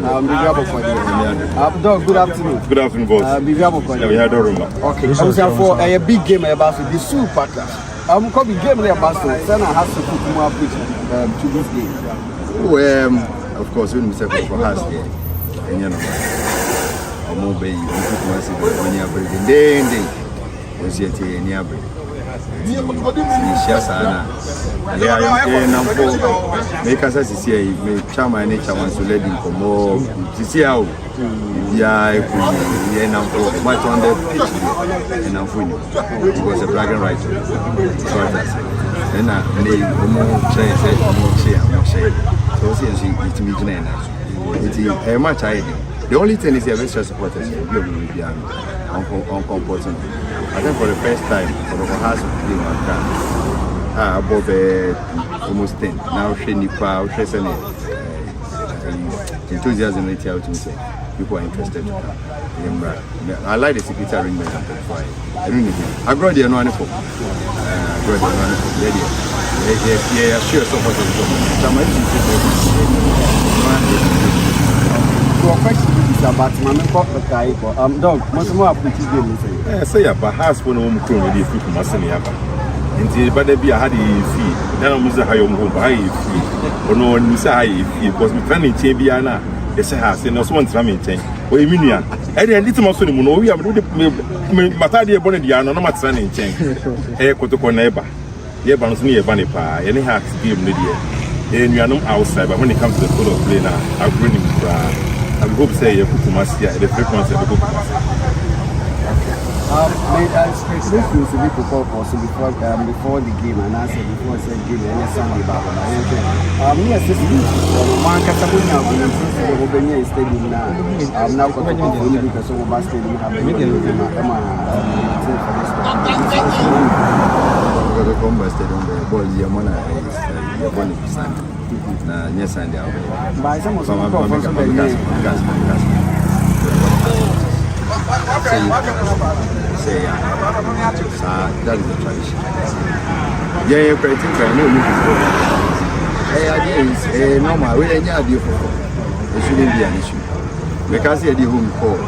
Dog, good afternoon. Good afternoon, boss. We had a room. Okay, so for a big game about the Super Packers. I'm coming game about Sana has to put more to this game. Well, of course, when we say for us here, and you know, I'm more baby, when you're breathing, day, was yet in your brain. Make us see make chama nature wants to let him come more to see how much on the pitch and I'm winning. It was a bragging right. And I more share. So since it's me it's a match I did. The only thing is the extra supporters will be uncomfortable. I think for the first time, for the house of the above almost 10. Now, enthusiasm people are interested to come. I like the secretary arrangement. I brought the annual for. Yeah, sure, supporters. About dog, most more pretty game. Say, but has one home crew with you from Masaniaba. Indeed, but there be a hardy fee. Then I'm a high home by fee. Or no one is high fee because we planning Chabiana. Yes, I have seen no one tramming chain. Or Emilia. I didn't little more soon. We have Matadia Bonadiano, no matter any chain. Air Kotoko neighbor. Yeah, but near Vanipa. Any hat game Lydia. And you are not outside, but when it comes to the photo play now, I'll bring him. I hope say you put the frequency of the book. May I speak to you before the game and I said before I said game and Sunday about yes, this is one Catalonia stadium now. I'm now going to go because of my stadium have been yes, I know. By some of that is the tradition. Yeah, you're pretty fair. No, it's normal. We ain't got you for it. Shouldn't be an issue. Because you're the home call.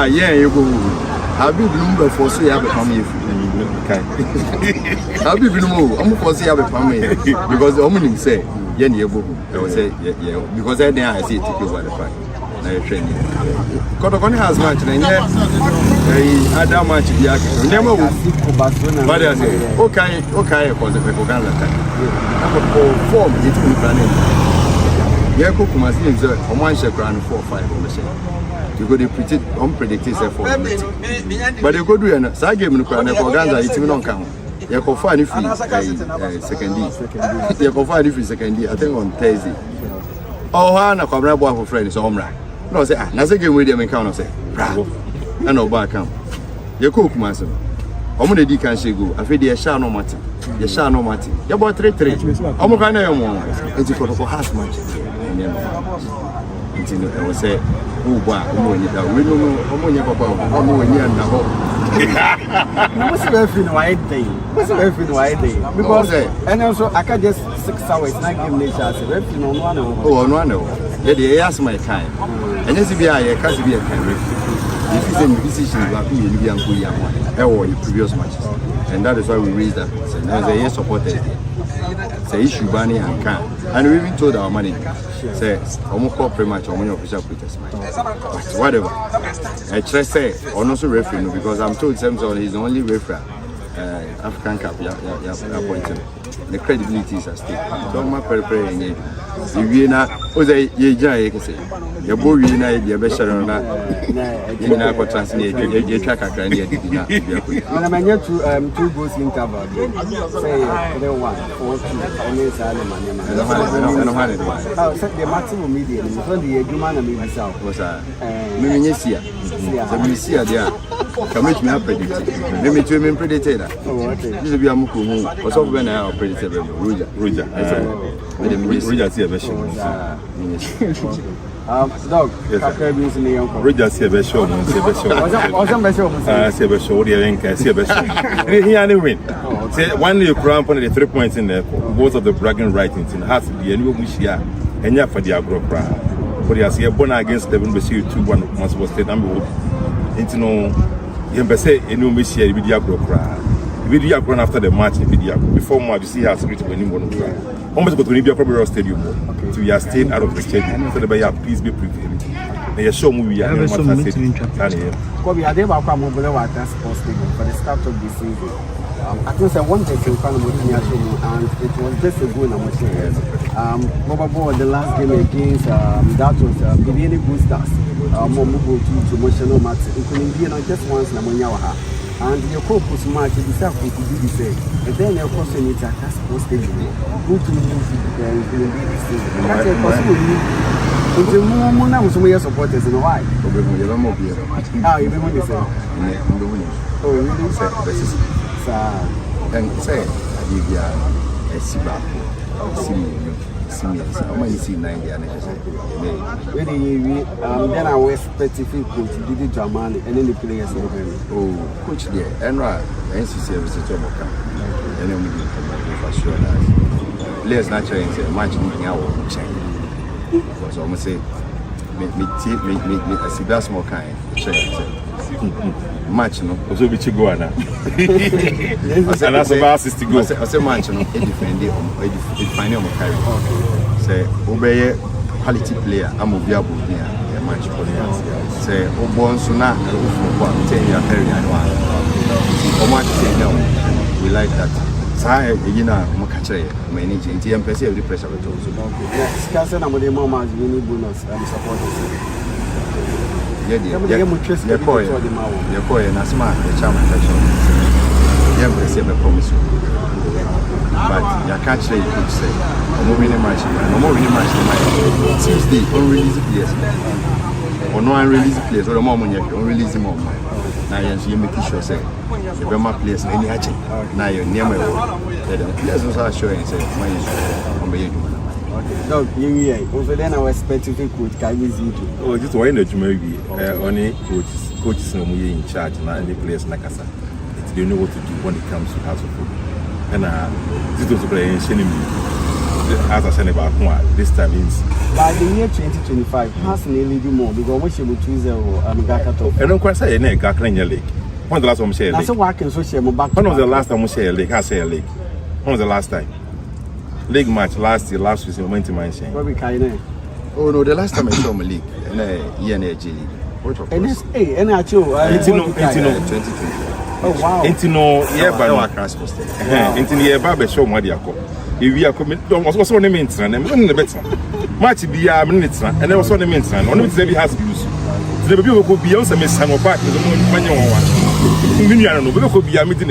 Yeah, you go. I'll be Bloomberg for so you have a family. I'll be Bloomberg. I'm for say have a family because the woman say, "Yeah, you go." I will say, "Yeah," because then I see it take over the fight. Now training. Kotoko has match na nye. Other match bi aka. Never will. But I say, okay, for the Uganda time. Form it will plan it. Yeah, Kokuma seems on one share ground 4 or 5 on the share. You go to pretty unpredicted for but they go do a game in Uganda, it's even on count. You can find if second D. You can find if second D, I think on Thursday. Oh, Hannah, come right for friends, Omra. No, say, that's a game with them in count, say, I know back come. You cook, master. I'm going to can she go. I feel the shall no matter. You shall no matter. You about 3-3. I'm going to it's a half match. I will say, oh, wow, we know how many papa, how many and now. What's the white day? What's the white day? Because, and also, I can just 6 hours, 9 game nature, as a rep, no one. Oh, no, no. They ask my time. And yes, if I can't be a time. If it's a decision, you have to be a or the previous matches. And that is why we raised that. So now they are supported. Say issue banning and can. And we even told our manager, say, almost corporate match or official protest match. Whatever. I try say, or not so referee, because I'm told Samson is the only referee. African Cup, appointed. The credibility is at stake. So my prayer in you. You know, was a year, say, your boy, you know, your best share on that. You know, what translate your track at Granny. And I'm yet to 2 goals in cover. Say, 1, 4, 2, and yes, I don't the maximum media, the human and me south was a Minicia. The Minicia there. Can make me happy. Let me to him predator. This will be a muku or so when I predator. Roger. Dog, Roger see a show. Win. Say 1 year crown on the 3 points in there. Both of the bragging writings in has to be a new Mishia. and ya for the agro pra. But you see a born against 11 be see 2-1 must was state number. Into no you say any me share with the agro pra. Video run after the match video before match you see how secret when you want to try. Almost go to Libya Probably Stadium. So we are staying out of the stadium. So the bay please be prepared. They show me we are we are there about sports stadium for the start of the season. I think I wanted to kind of and it was just a goal the last game against that was Billy Boosters. To emotional match, including just once and your corpus match is to do the same. And then your question is at sports stadium. Go to that's a possible. Until more now, some of your supporters in Hawaii. You remember the same. Oh, really? And say, I see back. Then I was specific coach, did it Germany, and then the players over. Oh, coach there, and right, NCC research of Moka, and then we do for sure that players naturally say match meeting our change. Because almost say, me, I see that's more kind match no also be chiguana. And that's about assist to go. I say match no, it defend it on carry. Say obey quality player, I'm a viable player, match player. Say Obon Suna, football, 10-year period one. We like that. So you know, managing the MPC every pressure with those. Yes, Castle and the mom has really bonus and supporters. Yeah, and as my chairman, yeah, we say, I promise you. But you can't say, you could say, no winning match, no more winning match. Tuesday, unreleased players. Or no unreleased players, or the moment you unreleased the moment. Now you make sure, say, the Burma players, any hatching. Now you're near my work. The players also show and say, my is on the no, over then I was specific coach, oh, just why not maybe only coaches in charge and any players like us. They know what to do when it comes to house of football. And this was playing as I said about this time means by the year 2025 has nearly do more because we should choose Gakato. I don't quite say any Gakran League. When the last time we shared, that's why I can so back. When was the last time we shared league? I say a league. When was the last time? League match last season, we went to my saying. Oh no, the last time I saw my league, and ENAG league. What of course? And I chose 2020. Oh wow. Into no, yeah, but no, I can't suppose. Into the year, Baba show Madiako. If we are coming, was on the maintenance and the better. Much be a minute, and there was on the maintenance. Only the has views. The people could be also miss some of back to the manual one. We could be a meeting.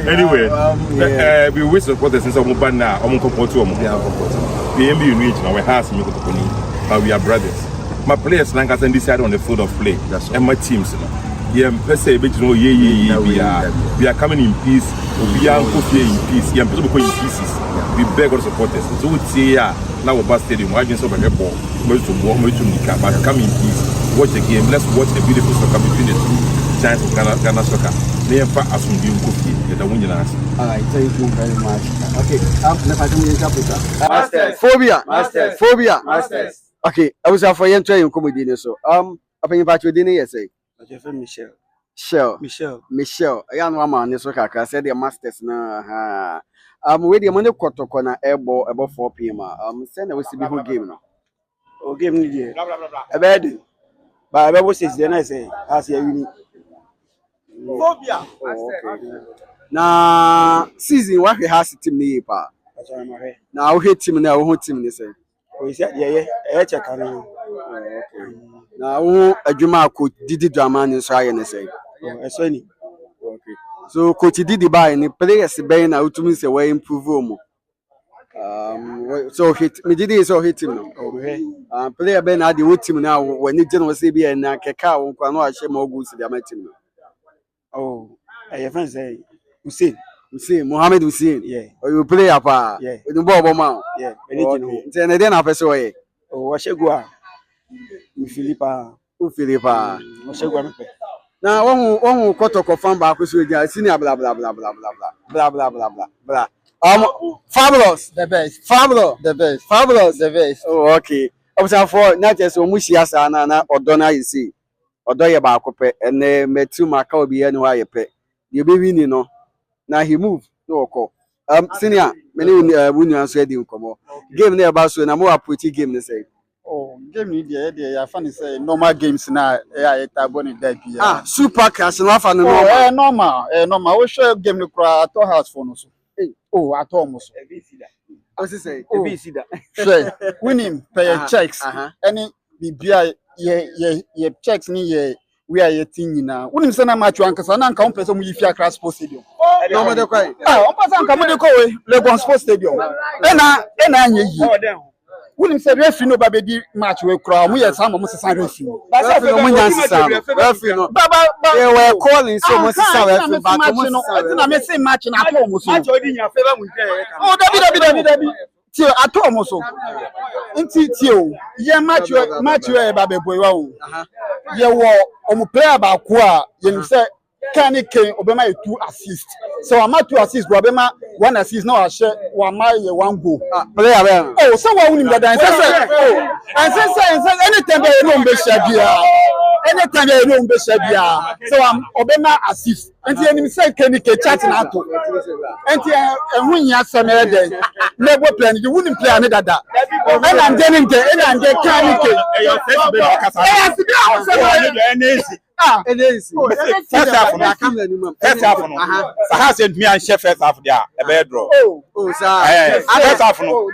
Anyway, we wish the protestants of Mubana, Omokopoto, PMB unit, our house, but we are brothers. My players, like I said, decide on the field of play. And my teams, we are coming in peace, we are in peace, we are in pieces. We beg our supporters. So we say, now about stadium, I just over the ball, most of war, most of the but come in peace, watch the game, let's watch a beautiful soccer between the two giants of Ghana soccer. They are far as from being cookie, that are winning us. All right, thank you very much. Okay, Masters. Phobia. Masters. Okay, I was for you trying comedy. So, up in about your dinner, yes, Michelle. I am one man, this work. I said the masters now. With the money kotoko na airball about 4 p.m. Send a whole game now. Oh, game ni a bed. But I was saying, then I say, as you need. Phobia. Now, season what he has team ni pa. Now we team now who team ni say. We said yeah, check on. Now adwuma coach Didi Dramani so aye ne say. Okay. So coach Didi buy ni players ben na utumi say we improve mo. So hit me Didi so hit him no. Player ben na the whole team now when ni general say be na keka won kwa no ahye ma ogu si the team no. Oh, your friend say Hussein Mohammed Hussein. Yeah. Oh, you play apa? Yeah. You ball man. Yeah. Then na person way. Oh, Washegua. Philippa. Washegua me. Na one kotoko fan ba ko so dia senior blah blah blah blah blah blah blah blah blah blah blah blah. Fabulous. The best. Fabulous. The best. Fabulous. The best. Oh, okay. I'm for not just Mushia Sana or Donna, you see. Or Doya Bacope, and they met two Macau be anywhere you pay. You be winning, no. Now he moved. No call. Senior, many women said you come on. Game near about so and I'm more pretty game, they say. Oh, game media, I funny say normal games now. I bonnet that. Ah, super cash and laugh and normal. Normal. We share game to cry at our house for us. Oh, at almost. What's he say? Sure. Winning pay checks. Any BBI ye checks me we are eating now. Wouldn't send a match one because I can't compare some with ACCRA Sports Stadium. No matter quite. Ah, on pass on come to go Legon Sports Stadium. And I wouldn't say referee no baby match we cry. We are some of us sign referee. But they were calling so much. I may say match in at home. Oh, David. Tio at home so. Inti tio. Ye match we baby boy wow. Ye wo omu player ba kwa ye say IKE Obema 2 assists. So I'm 2 assists, Obema 1 assist. Now I share 1 goal. Player, oh, someone who that. And say anytime they don't be share. Anytime they don't be share. So I'm Obema assist. And the enemy say IKE chatting out. And when you have some other never plan, you wouldn't play another that. And I'm getting there, and I'm getting it is. First half, Sahas and me and Chef first half there, a bedroom. Oh, sir. First half, no.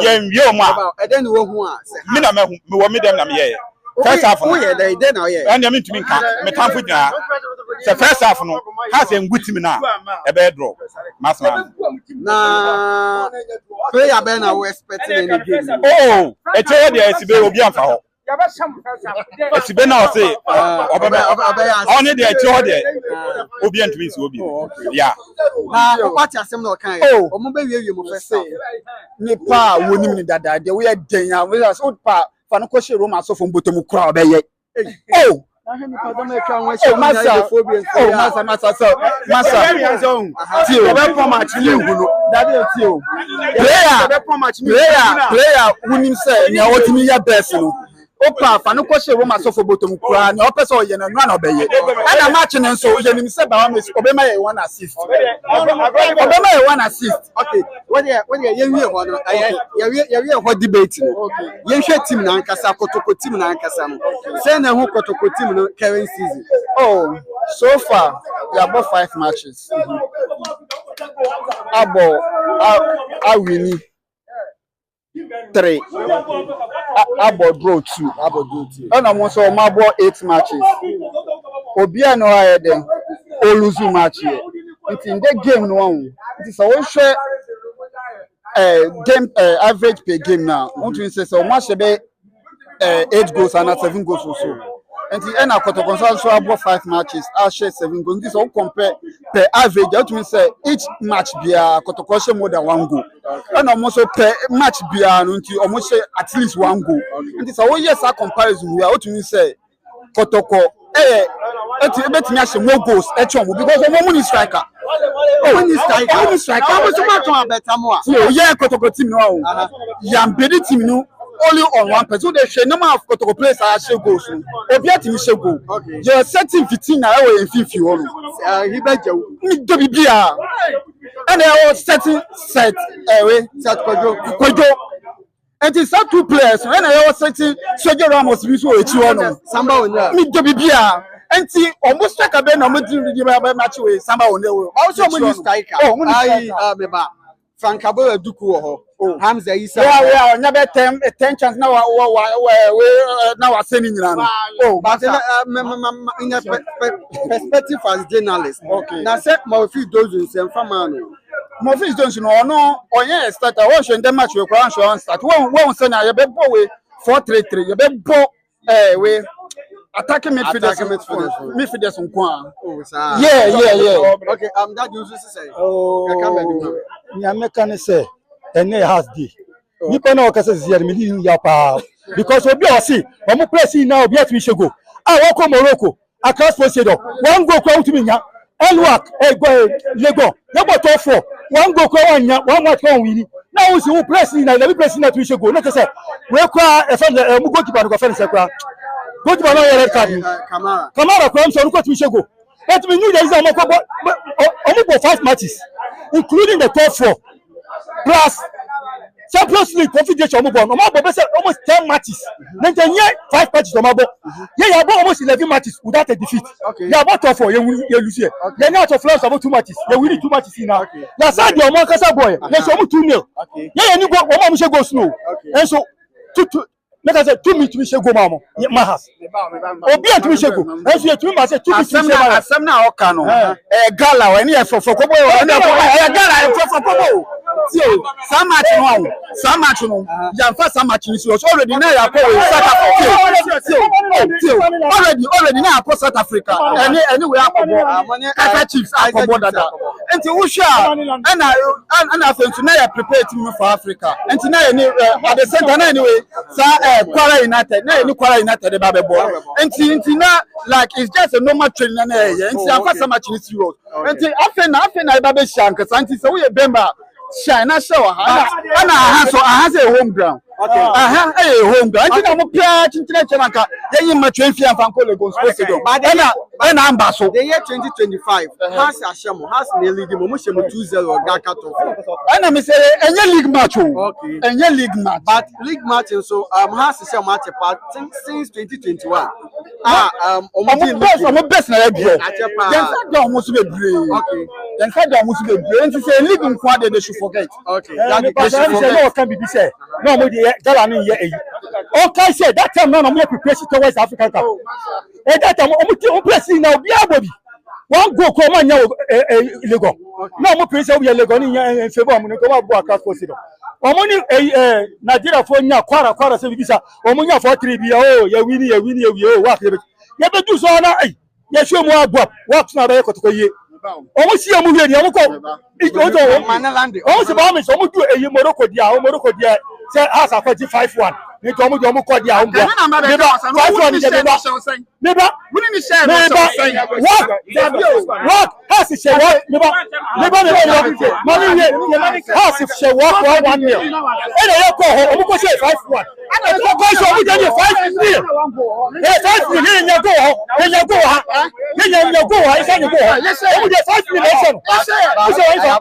Then who Minna, first half, and I mean to me, me time for that. The first half, no, has a good team now, a bedroom. Master. Nah, player Ben, I was expecting any game. Oh, a trade is to be a it's been now say only the Jordan Obian twins will be. Yeah. What are some kind? Oh, maybe you must say Nipa winning that we are Dania with us old pa Fanokoshi Roma so from Botomu crowd. Oh, player winning say now what me your best. Opa fa no kwose Roma so for bottom kura na opeso ye na no obeye ana match ne so ye nim se ba wa obema ye 1 assist obema ye 1 assist okay what ye wie ho no ye wie ho debate no ye hwe team na ankasa kotoko team na ankasa no say na hu kotoko team no current season oh so far we have 5 matches abo winning 3 about draw 2 and I want so my 8 matches Obia no higher than Oluzu match here it's in the game no one it is always share game average per game now want to say so much be 8 goals and 7 goals or so and the end of Kotoko so about 5 matches I share 7 goals this all compare per average that means say each match be a Kotoko share more than 1 goal and almost per match be almost at least 1 goal and this all yes a comparison we are what mean say Kotoko betimi share more goals because the money striker striker we so much on better more so yeah Kotoko team no Yambedi team no only on 1 person. They share number of Kotoko players are share goals. Obia team share goal. You're setting 15 now in 50 he bet you WBA. And they are setting set Kojo. And it's not 2 players. And they are setting Sergio Ramos visual Samba on WBA. And see almost like a ben or match with Samba on the also when striker. Oh, Frank Abo Duku Hamza Isa. Yeah, never 10 chance now. Now are sending you. Oh, but in a perspective as journalist. Okay. Now, set my feet dozens and from Mofis don't you know? No, or yes, start. I watch in the match with Crown Show and start. One send a bit boy 4-3-3. You bet bo we attacking midfielders on Kwan. Yeah. Okay, that you say. Oh, I can say, and they has the. You can know because we see, I'm pressing now, yet we should go. I walk on Morocco, across Poseidon, 1 goal to me. Elwak, Lego, number 4. One go, one match, one winning. Now we see who pressing, the pressing that we should go. Not to say, we cry a friend, go to Banco Fence. Go to Banana card. Kamara comes on what we should go. But we knew there is only 5 matches, including the top 4. Plus, Champions League confederation almost 10 matches. Then 5 matches on Mabo. Yeah, almost 11 matches without a defeat. Okay. Yeah, about 4 you lose here. Then out of France about 2 matches. You win 2 matches now. Now side your Mankasa boy. Let's almost 2-0. Yeah, you go one should go snow. And so 2 let us say 2 minutes we should go mama. Mahas. Obi and we should go. And so 2 matches 2 minutes. Asem na okano. Gala when you for Kobo. Gala for Kobo. Some match no. Jamfa some match is already now already now South Africa. Anywhere Kaizer Chiefs are for that. And to Usha and I think now prepare team for Africa. And now at the center anyway, Kwara United. Now you Kwara United the Babe boy. And now like it's just a normal training and Jamfa some match is serious. And after I Babe Shank Santi so we remember Shine show. I has a home ground. Okay. Home ground. I think I'm a player international. Then you match and Fanko Legos. And I'm Basso. The year 2025 has a shamo, has nearly the Momusham 2-0 Gakato. And I'm saying, and your league match. Okay. And your league match. But league match, so has a sham match apart since 2021. I'm a best idea. Then almost be brave. Okay. Then almost be brave. To say, league quad, they should forget. Okay. That can be said. No, okay, said that time now I'm prepared to West Africa Cup. And that time I'm pressing now be able one go come on Lego. No more pressure we are Lego in favor of Munoko broadcast for Sido. Omoni Nigeria for nya kwara se bibisa omunya for 3 bia oh ya wini oh wa ya be do so na ya show mu agbo work na be kotoko ye omo si amu we ni omo ko ojo Manaland omo se ba me so omo do Morocco dia say has a 5-1 ni to omo ko dia omo 5-1 ni de neba what has she what neba money has she what 1-0 e dey ko omo ko say 5-1 and the ko so omo dey 5-0 5-0 ni nya go ha isa ni go ha omo dey 5-0 yes 5-0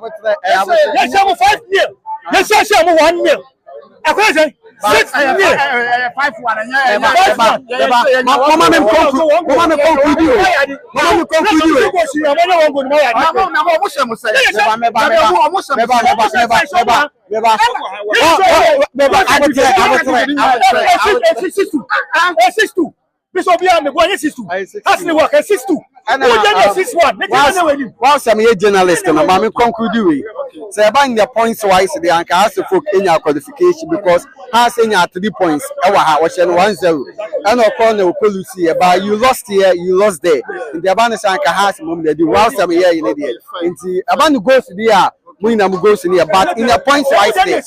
yes 1-0 Akwese 6-0 5-1 Mama me conclude while some journalists and conclude say about the points wise the anchor has to folk in your qualification because has in 3 points 1-0 and of course no policy but you lost here you lost there in the abandoned anchor has mum the while some here in the into abandoned goes there Munam goes in here, but in the points wise there,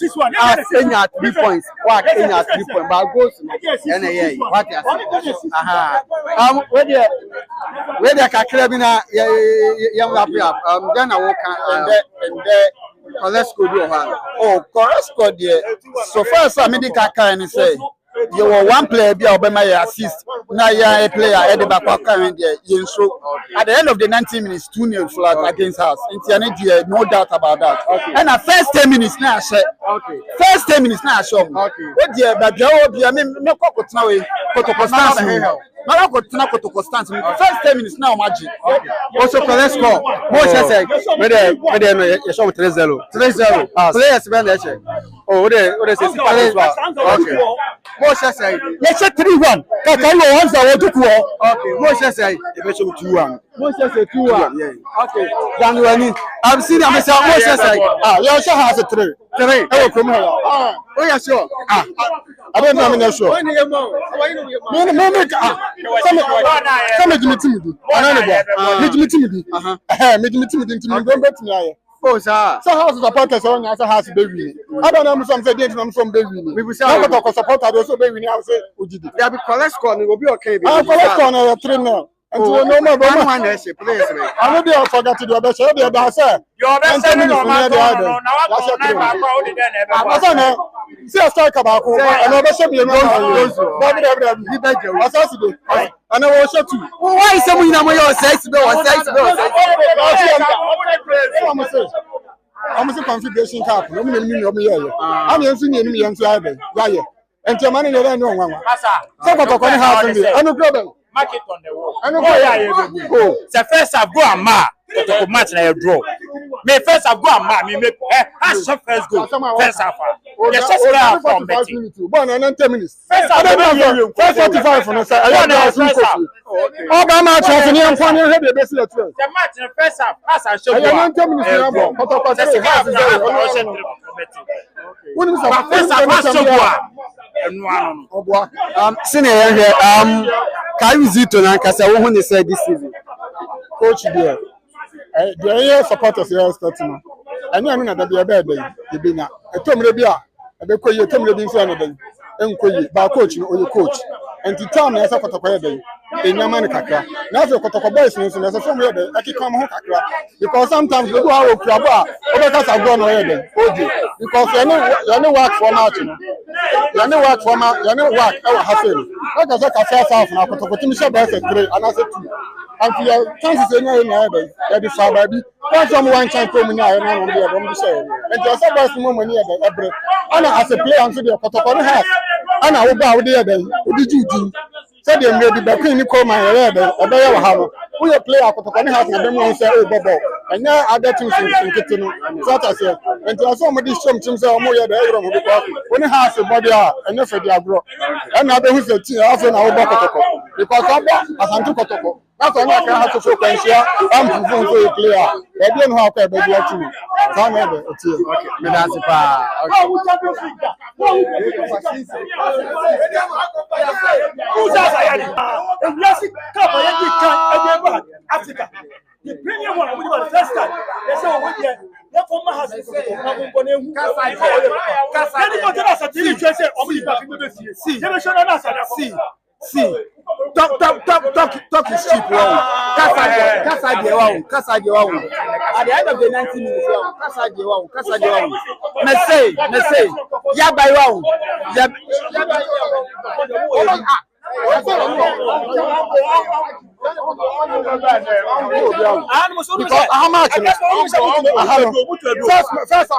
Kenya 3 points. What Kenya 3 points, but goes in what where the Kakrabina young up, then I walk and let's go do oh, Corresco, dear. So far as I made the Kaka and say. You were one player, be my assist. Now you are a player at the back of at the end of the 90 minutes, 2-0 flag against us. It's no doubt about that. Okay. And at first 10 minutes now, okay. First 10 minutes now, show me. Okay. What dear, but I mean, no first 10 minutes now, magic. Also, let's go. Moshe said, whether you show 3-0. Players, when oh, they say, okay. Moshe say, let's say 3-1. Okay, Moshe say, let's say 2-1. Moshe say 2-1. Yeah. Okay. January. I'm seeing myself. Moshe say, you also has a 3. Oh, come here. Oh, yeah, sure. I don't know. I'm sure. Oh, sir. So house is a part of song as a house baby. I don't know some say from baby. We will say support also baby. I say Ujidi. There be collect corner will be okay. Collect corner 3 now. And to no more one please. I know they forgot to do a better. They are say. Your best selling on my now I see a strike about and over some you know. And I was shot too. Why is someone in your sex bill or sex bill? I'm a configuration cap. No, I'm using you and driving. And your money, you don't know one. Some of the house in there. I know problem. Mark it on the wall. I know the first I've go and ma to match na draw. Me first I've go and ma me make first go. First half. Yes, just from betting. 1 and 10 minutes. First 45 for no say. I Obama chance ni amfani he be besi le tro. The match in first half pass and show. I 10 minutes na bo. Kotoko senior here can you zito na nkasa wo hu ne say this season coach there the supporters here starting anya no na da bia ba ba e na etomre bia e be koyi etomre bi nso na da enkoyi ba coach no oye coach enti time na esa kotoko ya da enyama ne kakra na so kotoko boys no so na so from ya da akika mo kakra because sometimes we go how kraba obeka go no ya da oje because you know work for match no you know work for ma you know work e wa hafel like say ka first half na kotoko timi she ba say 3 and I say 2 and your chances enya na ya da fa ba bi one chance come na na no dey don be say and your boys mo money ya da ebre ana as a player and so dey kotoko no half ana wo ba wo dey ya da odi juju so dey maybe back in call my head obey wa ha no we play akotoko ni half na dem won say oh bobo anya other teams in kitchen so that say and you so mo dey show team say omo ya da ehro mo because oni half body a anya fe dey agro and na be hu say team half na wo ba kotoko because obo asante kotoko that's why I can have to show potential and prove so a player e dey no how ka be do team so na be o tie okay me that's pa Africa. The premier one, we were the first time. They say, oh, yeah, the former has talk is cheap. Kasa at the end of the 90 minutes, Kasa me say, ya by wow. How much? First